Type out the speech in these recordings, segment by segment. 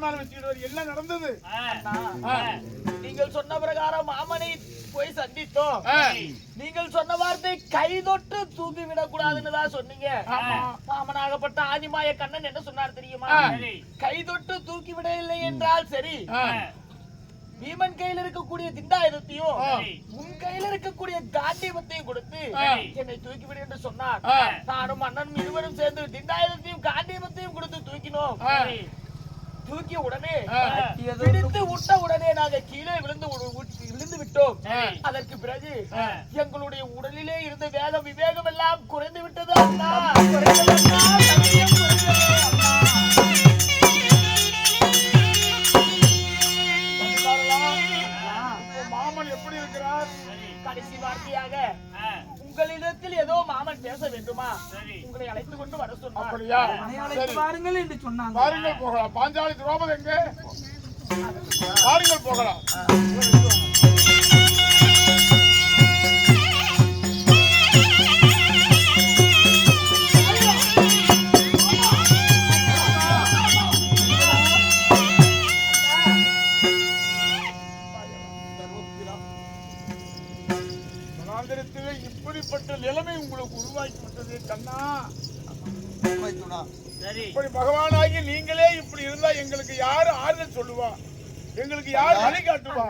மாமனார் வச்சுக்கிட்டு என்ன நடந்தது? நீங்கள் சொன்ன பிரகாரம் மாமனை போய் சந்தித்தோம். நீங்கள் சொன்ன வார்த்தை கை தொட்டு தூக்கி விடக்கூடாதுன்னு தான் சொன்னீங்க. மாமனாகப்பட்ட ஆதிமாய கண்ணன் என்ன சொன்னார் தெரியுமா? கை தொட்டு தூக்கி விடவில்லை என்றால் சரி, பீமன் கையில் இருக்கக்கூடிய திண்டாயுதத்தையும் உன் கையில் இருக்கக்கூடிய காண்டியபத்தையும் கொடுத்து என்னை தூக்கிவிடு என்று சொன்னார். நானும் அண்ணனும் இருவரும் சேர்ந்து திண்டாயுதத்தையும் காண்டியபத்தையும் கொடுத்து தூக்கினோம். தூக்கி உடனே பிடித்து விட்ட உடனே நாங்க கீழே விழுந்து விட்டோம். அதற்கு பிறகு எங்களுடைய உடலிலே இருந்த வேகம் விவேகம் எல்லாம் குறைந்து விட்டது. மாமன் எப்படி இருக்கிறார்? கடைசி வார்த்தையாக உங்களிடத்தில் ஏதோ மாமன் பேச வேண்டுமா, உங்களை அழைத்துக் கொண்டு வர சொன்னார். அப்படியா? பாருங்கள் என்று சொன்னாங்க. பாருங்கள் போகலாம். பாஞ்சாலி திரௌபதி எங்கே? பாருங்கள் போகலாம். இப்படிப்பட்ட நிலைமை உங்களுக்கு உருவாக்கி விட்டது கண்ணா. இப்படி பகவானாகி நீங்களே இப்படி இருந்தா எங்களுக்கு யாரு ஆறுதல் சொல்லுவா? எங்களுக்கு யாரு வழி காட்டுவா?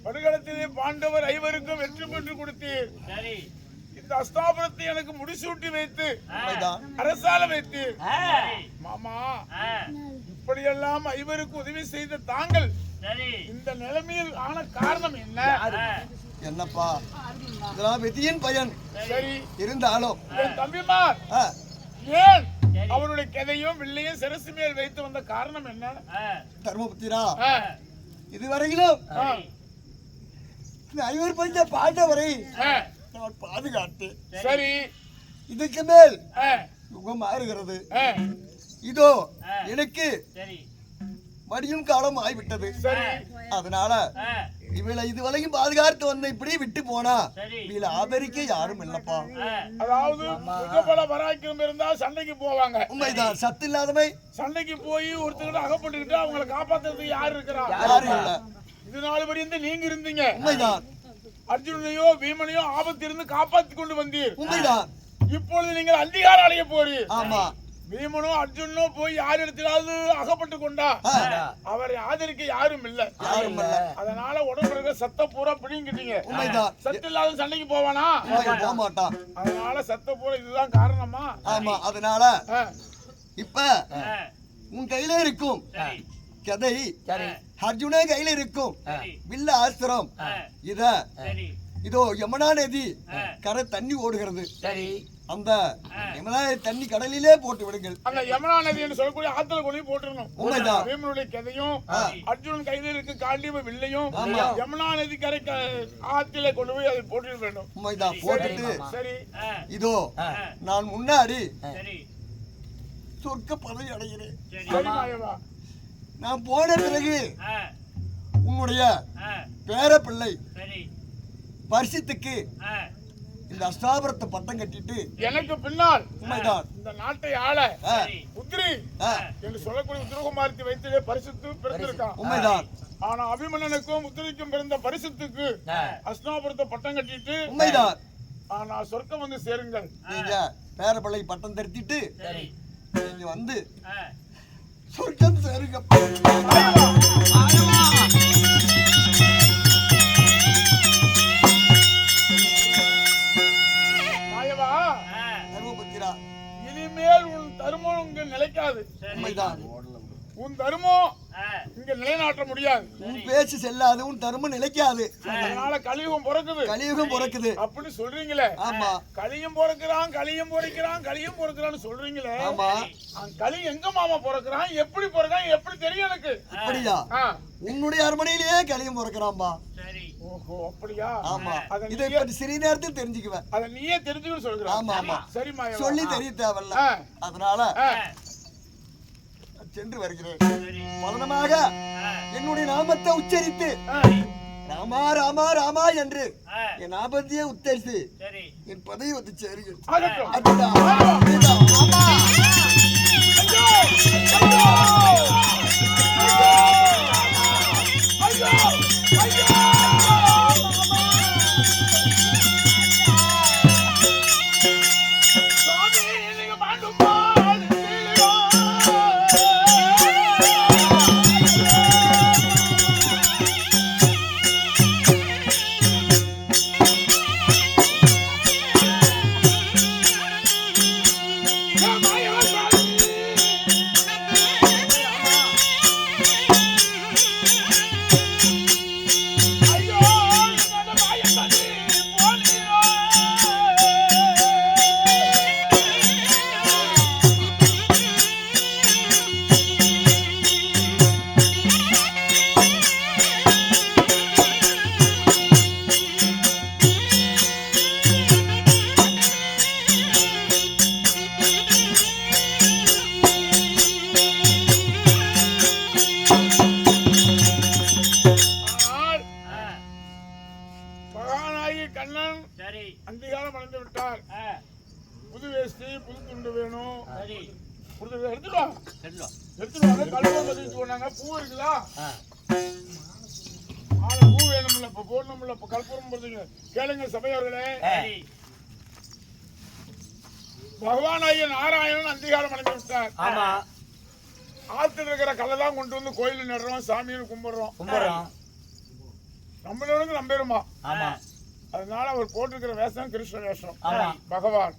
படுகளத்திலே பாண்டவர் ஐவருக்கும் வெற்றி பெற்று கொடுத்தீர். இந்த அஸ்தாபுரத்தை எனக்கு முடிசூட்டி வைத்து அரசால வைத்து மாமா, இப்படியெல்லாம் ஐவருக்கு உதவி செய்த தாங்கள் இந்த நிலைமையில் ஆன காரணம் என்ன? என்னப்பா இதெல்லாம் விதியின் பயன். சரி, இருந்தாலும் என் தம்பிமார் ஏன் அவருடைய கதையும் வில்லையும் சிரசு மேல் வைத்து வந்த காரணம் என்ன? தர்மபுத்திரா, இதுவரையிலும் ஐவர் பஞ்ச பாண்டவரை நான் பாதுகாத்து, சரி, இதுக்கு மேல் யுகம் மாறுகிறது. இதோ எனக்கு மடியும் காலம் ஆகிவிட்டது. அதனால இவளை இதுவரைக்கும் பாதுகாத்து வந்த இப்படி விட்டு போனா இவளை ஆதரிக்க யாரும் இல்லப்பா. அதாவது புகபல பராக்கிரம் இருந்தா சண்டைக்கு போவாங்க. உண்மைதான். சத்து இல்லாதவை சண்டைக்கு போய் ஒருத்தர் அகப்பட்டுக்கிட்டு அவங்களை காப்பாத்துறதுக்கு யாரு இருக்கிறா? யாரும் இல்ல. இது நாள் வரை நீங்க இருந்தீங்க. உண்மைதான். அர்ஜுனனையோ பீமனையோ ஆபத்து இருந்து காப்பாத்தி கொண்டு வந்தீர். உண்மைதான். இப்பொழுது நீங்கள் அங்கீகாரம் அடைய போறீர். ஆமா. பீமனோ அர்ஜுனோ போய் யார் இடத்திலாவது அகப்பட்டு கொண்டா அவரை ஆதரிக்க யாரும் இல்ல. அதனால உடம்புல இருக்க சத்த பூரா பிடிங்கிட்டீங்க. சத்து இல்லாத சண்டைக்கு போவானா? போக மாட்டான். அதனால சத்த பூரா இதுதான் காரணமா? ஆமா. அதனால இப்ப உன் கையில இருக்கும் கதை, அர்ஜுன கையில இருக்கும் வில்ல ஆஸ்திரம். இதோ யமுனா நதி கரை தண்ணி ஓடுகிறது. அந்த யமுனா தண்ணி கடலிலே போட்டு விடுங்கள். அந்த யமுனா நதி என்று சொல்லக்கூடிய ஆத்துல கொண்டு போட்டுறணும். உண்மைதான். பீமனுடைய கதையும் அர்ஜுனன் கையில் இருக்க காண்டிப வில்லையும் யமுனா நதி கரை ஆத்தில கொண்டு போய் அதை போட்டு வேண்டும். உண்மைதான். போட்டுட்டு சரி, இதோ நான் முன்னாடி சொர்க்க பதவி அடைகிறேன். சரி மாயவா, நான் போன பிறகு உன்னுடைய பேர பிள்ளை பரிசுத்துக்கு இந்த அஸ்தாபுரத்தை பட்டம் கட்டிட்டு எனக்கு பின்னால் உண்மைதான் இந்த நாட்டை ஆள உத்ரி என்று சொல்லக்கூடிய உத்ரகுமாரத்தை வைத்து பரிசுத்து பிறந்திருக்கான். உண்மைதான். ஆனா அபிமன்னனுக்கும் உத்திரிக்கும் பிறந்த பரிசுத்துக்கு அஸ்தாபுரத்தை பட்டம் கட்டிட்டு உண்மைதான். ஆனா சொர்க்கம் வந்து சேருங்கள். நீங்க பேர பிள்ளை பட்டம் தரித்திட்டு நீங்க வந்து சொர்க்கம் சேருங்க. மாயவா, தர்மபுத்திரா, இனிமேல் உன் தர்மம் இங்க நிலைக்காது. உண்மைதான். உன் தர்மம் இங்க நிலைநாட்ட முடியாது. உன் பேச்சு செல்லாது, உன் தர்மம் நிலைக்காது. அதனால கலியுகம் பிறக்குது. கலியுகம் பிறக்குது அப்படி சொல்றீங்களே. ஆமா. கலியும் பிறக்கிறான், கலியும் பிறக்கிறான், கலியும் பிறக்கிறான்னு சொல்றீங்களே. ஆமா. களி எங்க மாமா பிறக்கிறான், எப்படி பிறக்கிறான், எப்படி தெரியும் எனக்கு? அப்படியா? உன்னுடைய அரண்மனையிலேயே கலியும் பிறக்கிறான்பா. ஓஹோ, அப்படியா? ஆமா. இதை பற்றி சிறிய நேரத்தில் தெரிஞ்சுக்குவேன். அத நீயே தெரிஞ்சுக்க சொல்ற. ஆமா ஆமா. சரி மாயா, சொல்லி தெரிய தேவையில்ல. அதனால சென்று வருகிறேன். மரணமாக என்னுடைய நாமத்தை உச்சரித்து ராமா ராமா ராமா என்று என் ஆபத்தியை உத்தரித்து என் பதவி வந்து சேருகிறேன். அந்திகாலம் அடைந்து விட்டார். புது வேஷ்டி, புது துண்டு வேணும். எடுத்துட்டு கல்வம் பதிச்சு போனாங்க. பூ இருக்குதா? பூ வேணும்ல, இப்ப போடணும்ல, இப்ப கற்பூரம் போடுறீங்க. கேளுங்க சபையோர்களே. பகவானாகிய நாராயணன் அந்திகாலம் அடைந்து விட்டார். ஆத்துல இருக்கிற கல்லை தான் கொண்டு வந்து கோயில நடுறோம், சாமியை கும்பிடுறோம். நம்மளோட நம்பிருமா ஆமா அதனால அவர் போட்டிருக்கிற வேஷம் கிருஷ்ண வேஷம் ஆமா பகவான்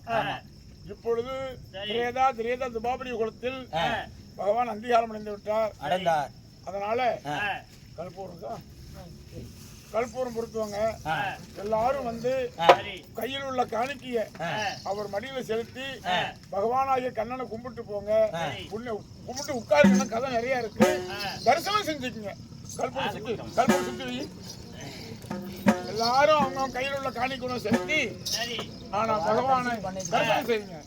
இப்பொழுது திரேதா துபாபடி குலத்தில் பகவான் அங்கீகாரம் அடைந்து விட்டார் அடைந்தார் அதனால கற்பூரம் பொருத்துவாங்க எல்லாரும் வந்து கையில் உள்ள காணிக்கைய அவர் மடியில செலுத்தி பகவானாகிய கண்ணனை கும்பிட்டு போங்க கும்பிட்டு உட்காருங்க கதை நிறைய இருக்கு தரிசனம் செஞ்சுக்குங்க கற்பூரம் சுத்தி எல்லாரும் அவங்க கையில் உள்ள காணிக்கணும் செலுத்தி ஆனா பகவானை தரிசனம் செய்யுங்க